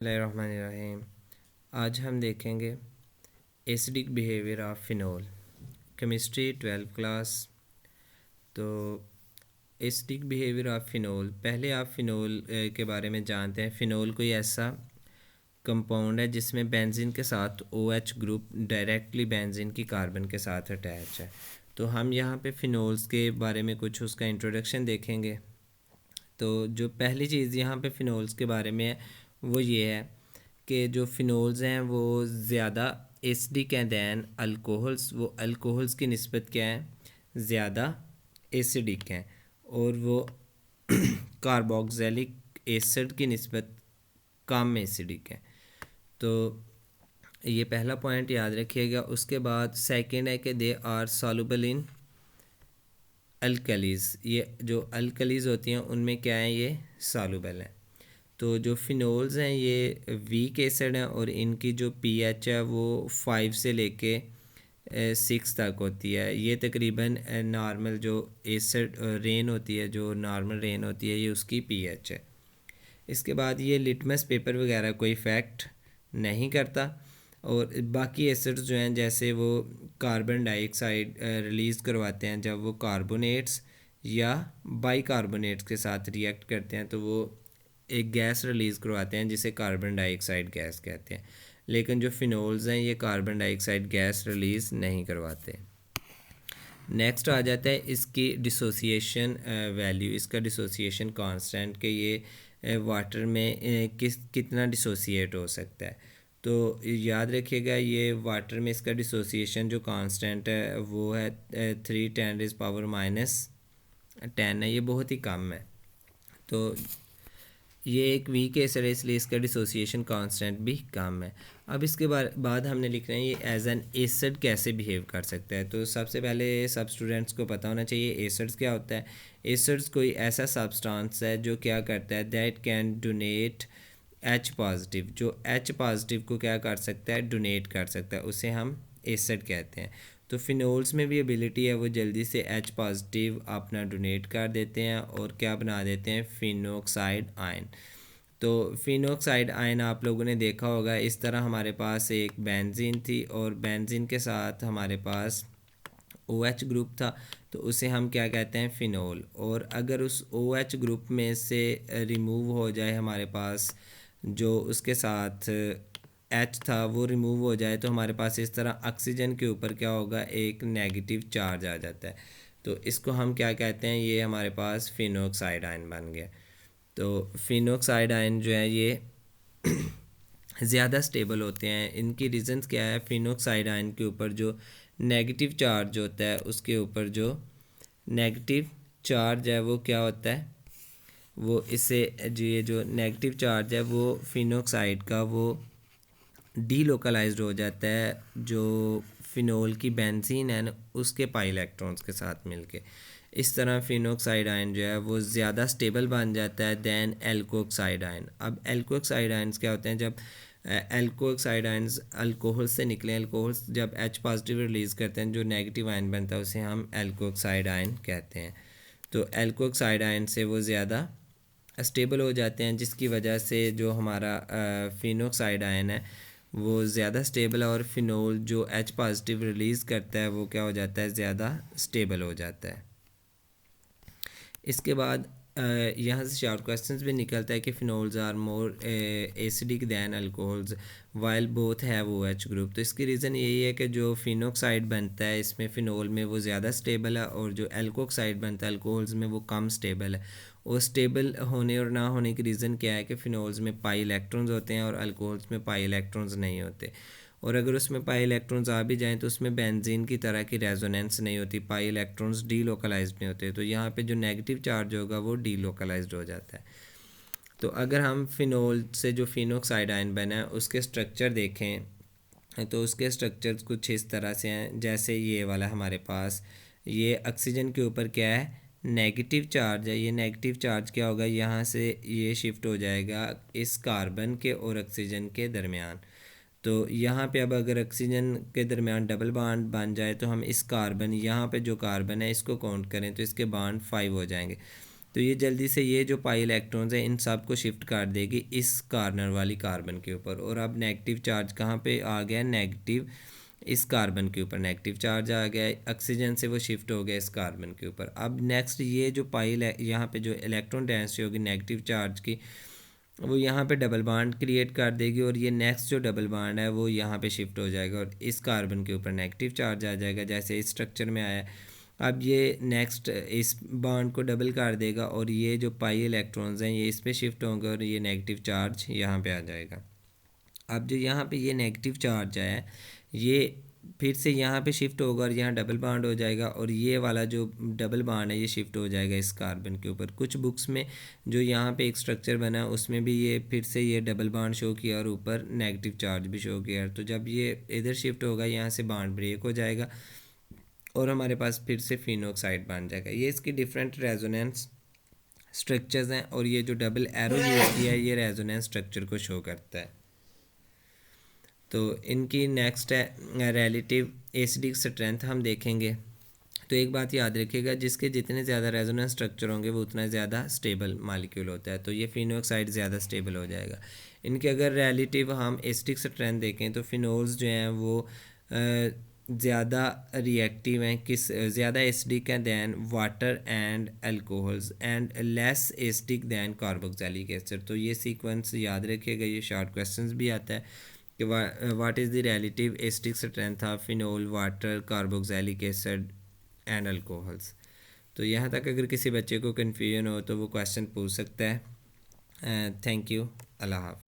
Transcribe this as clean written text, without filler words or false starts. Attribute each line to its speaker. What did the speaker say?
Speaker 1: बिस्मिल्लाहिर्रहमानिर्रहीम। आज हम देखेंगे acidic behaviour of phenol, chemistry 12 class. तो एसिडिक बिहेवियर ऑफ फिनोल, पहले आप फिनोल के बारे में जानते हैं। फिनोल कोई ऐसा कंपाउंड है जिसमें बेंजीन के साथ OH ग्रुप डायरेक्टली बेंजीन की कार्बन के साथ अटैच है। तो हम यहाँ पे फिनोल्स के बारे में कुछ उसका इंट्रोडक्शन देखेंगे। तो जो पहली चीज़ यहाँ पे फ़िनोल्स के बारे में है वो ये है कि जो फ़िनोल्स हैं वो ज़्यादा एसिडिक हैं दैन अल्कोहल्स। वो अल्कोहल्स की निस्बत क्या है, ज़्यादा एसिडिक हैं, और वो कार्बोक्सिलिक एसिड की निस्बत कम एसिडिक हैं। तो ये पहला पॉइंट याद रखिएगा। उसके बाद सेकंड है कि they are soluble in alkalis. ये जो अल्कलीज़ होती हैं उनमें क्या है, ये सॉल्युबल हैं। तो जो फिनोल्स हैं ये वीक एसिड हैं और इनकी जो pH है वो 5 से लेके 6 तक होती है। ये तकरीबन नॉर्मल जो एसिड रेन होती है, जो नॉर्मल रेन होती है, ये उसकी pH है। इसके बाद ये लिटमस पेपर वगैरह कोई इफ़ेक्ट नहीं करता। और बाकी एसिड्स जो हैं, जैसे वो कार्बन डाइऑक्साइड रिलीज़ करवाते हैं जब वो कार्बोनेट्स या बाइकार्बोनेट्स के साथ रिएक्ट करते हैं, तो वो एक गैस रिलीज़ करवाते हैं जिसे कार्बन डाइऑक्साइड गैस कहते हैं। लेकिन जो फिनोल्स हैं ये कार्बन डाइऑक्साइड गैस रिलीज़ नहीं करवाते। नेक्स्ट आ जाता है इसकी डिसोसिएशन वैल्यू, इसका डिसोसिएशन कांस्टेंट कि ये वाटर में कितना डिसोसिएट हो सकता है। तो याद रखिएगा ये वाटर में इसका डिसोसिएशन जो कांस्टेंट है वो है 3×10⁻⁻10 है। ये बहुत ही कम है। तो ये एक वीक एसिड है, इसलिए इसका डिसोसिएशन कांस्टेंट भी कम है। अब इसके बाद हमने लिखना है ये एज एन एसिड कैसे बिहेव कर सकता है। तो सबसे पहले सब स्टूडेंट्स को पता होना चाहिए एसिड्स क्या होता है। एसिड्स कोई ऐसा सब्सटेंस है जो क्या करता है, that can donate H positive. जो H पॉजिटिव को क्या कर सकता है, डोनेट कर सकता है, उसे हम एसिड कहते हैं। तो फिनोल्स में भी एबिलिटी है, वो जल्दी से H पॉजिटिव अपना डोनेट कर देते हैं और क्या बना देते हैं, फिनोक्साइड आयन। तो फिनोक्साइड आयन आप लोगों ने देखा होगा, इस तरह हमारे पास एक बेंजीन थी और बेंजीन के साथ हमारे पास OH ग्रुप था, तो उसे हम क्या कहते हैं, फिनोल। और अगर उस OH ग्रुप में से रिमूव हो जाए, हमारे पास जो उसके साथ H था वो रिमूव हो जाए, तो हमारे पास इस तरह ऑक्सीजन के ऊपर क्या होगा, एक नेगेटिव चार्ज आ जाता है। तो इसको हम क्या कहते हैं, ये हमारे पास फिनोक्साइड आयन बन गया। तो फिनोक्साइड आयन जो है ये ज़्यादा स्टेबल होते हैं। इनकी रीज़न्स क्या है, फिनोक्साइड आयन के ऊपर जो नेगेटिव चार्ज होता है, उसके ऊपर जो नेगेटिव चार्ज है वो क्या होता है, वो इससे जो ये जो नेगेटिव चार्ज है वो फिनोक्साइड का वो डीलोकलाइज्ड हो जाता है, जो फिनोल की बेंजीन है ना उसके पाई इलेक्ट्रॉन्स के साथ मिलके। इस तरह फिनोक्साइड आयन जो है वो ज़्यादा स्टेबल बन जाता है दैन एल्कोक्साइड आयन। अब एल्कोक्साइड आयन्स क्या होते हैं, जब एल्कोक्साइड आयन्स अल्कोहल से निकले, अल्कोहल्स जब H पॉजिटिव रिलीज़ करते हैं, जो नेगेटिव आयन बनता है उसे हम एल्कोक्साइड आयन कहते हैं। तो एल्कोक्साइड आयन से वो ज़्यादा स्टेबल हो जाते हैं, जिसकी वजह से जो हमारा फिनोक्साइड आयन है वो ज़्यादा स्टेबल है, और फिनोल जो H पॉजिटिव रिलीज़ करता है वो क्या हो जाता है, ज़्यादा स्टेबल हो जाता है। इसके बाद यहाँ से शॉर्ट क्वेश्चंस भी निकलता है कि phenols are more acidic than alcohols while both have OH group. तो इसकी रीज़न यही है कि जो फिनोक्साइड बनता है इसमें फिनोल में वो ज़्यादा स्टेबल है, और जो एल्कोक्साइड बनता है अल्कोहल्स में वो कम स्टेबल है। और स्टेबल होने और ना होने की रीज़न क्या है कि फिनोल्स में पाई इलेक्ट्रॉन्स होते हैं और अल्कोहल्स में पाई इलेक्ट्रॉन्स नहीं होते। और अगर उसमें पाई इलेक्ट्रॉन्स आ भी जाएँ तो उसमें बेंजीन की तरह की रेजोनेंस नहीं होती, पाई इलेक्ट्रॉन्स डीलोकलाइज्ड नहीं होते। तो यहाँ पे जो नेगेटिव चार्ज होगा वो डीलोकलाइज्ड हो जाता है। तो अगर हम फिनोल से जो फिनोक्साइड आयन बना है उसके स्ट्रक्चर देखें, तो उसके स्ट्रक्चर्स कुछ इस तरह से हैं, जैसे ये वाला हमारे पास, ये ऑक्सीजन के ऊपर क्या है, नेगेटिव चार्ज है। ये नेगेटिव चार्ज क्या होगा, यहाँ से ये शिफ्ट हो जाएगा इस कार्बन के और ऑक्सीजन के दरमियान। तो यहाँ पे अब अगर ऑक्सीजन के दरमियान डबल बॉन्ड बन जाए तो हम इस कार्बन, यहाँ पे जो कार्बन है इसको काउंट करें तो इसके बॉन्ड 5 हो जाएंगे। तो ये जल्दी से ये जो पाई इलेक्ट्रॉन्स हैं इन सब को शिफ्ट कर देगी इस कॉर्नर वाली कार्बन के ऊपर। और अब नेगेटिव चार्ज कहाँ पे आ गया, नेगेटिव इस कार्बन के ऊपर नेगेटिव चार्ज आ गया, ऑक्सीजन से वो शिफ्ट हो गया इस कार्बन के ऊपर। अब नेक्स्ट ये जो पाई यहाँ पे जो इलेक्ट्रॉन डेंसिटी होगी नेगेटिव चार्ज की, वो यहाँ पे डबल बॉन्ड क्रिएट कर देगी और ये नेक्स्ट जो डबल बॉन्ड है वो यहाँ पे शिफ्ट हो जाएगा और इस कार्बन के ऊपर नेगेटिव चार्ज आ जाएगा जैसे इस स्ट्रक्चर में आया। अब ये नेक्स्ट इस बॉन्ड को डबल कर देगा और ये जो पाई इलेक्ट्रॉन्स हैं ये इस पे शिफ्ट होंगे और ये नेगेटिव चार्ज यहाँ पे आ जाएगा। अब जो यहाँ पे ये नेगेटिव चार्ज है ये फिर से यहाँ पे शिफ्ट होगा और यहाँ डबल बॉन्ड हो जाएगा और ये वाला जो डबल बॉन्ड है ये शिफ्ट हो जाएगा इस कार्बन के ऊपर। कुछ बुक्स में जो यहाँ पे एक स्ट्रक्चर बना है उसमें भी ये फिर से ये डबल बॉन्ड शो किया और ऊपर नेगेटिव चार्ज भी शो किया। तो जब ये इधर शिफ्ट होगा यहाँ से बॉन्ड ब्रेक हो जाएगा और हमारे पास फिर से फिनोक्साइड बन जाएगा। ये इसकी डिफरेंट रेजोनेंस स्ट्रक्चर्स हैं और ये जो डबल एरो यूज़ किया है ये रेजोनेंस स्ट्रक्चर को शो करता है। तो इनकी नेक्स्ट है रिलेटिव एसिडिक स्ट्रेंथ हम देखेंगे। तो एक बात याद रखिएगा, जिसके जितने ज़्यादा रेजोनेंस स्ट्रक्चर होंगे वो उतना ज़्यादा स्टेबल मालिक्यूल होता है। तो ये फिनोक्साइड ज़्यादा स्टेबल हो जाएगा। इनके अगर रिलेटिव हम एसिडिक स्ट्रेंथ देखें तो फिनोल्स जो हैं वो ज़्यादा रिएक्टिव हैं, किस ज़्यादा एसिडिक हैं than water and alcohols and less acidic than carboxylic acid. तो ये सीक्वेंस याद रखिएगा, ये शॉर्ट क्वेश्चंस भी आता है कि what is the relative acidic strength of phenol, water, carboxylic acid and alcohols. तो यहाँ तक अगर किसी बच्चे को कन्फ्यूजन हो तो वो क्वेश्चन पूछ सकता है। थैंक यू, अल्लाह हाफ़िज़।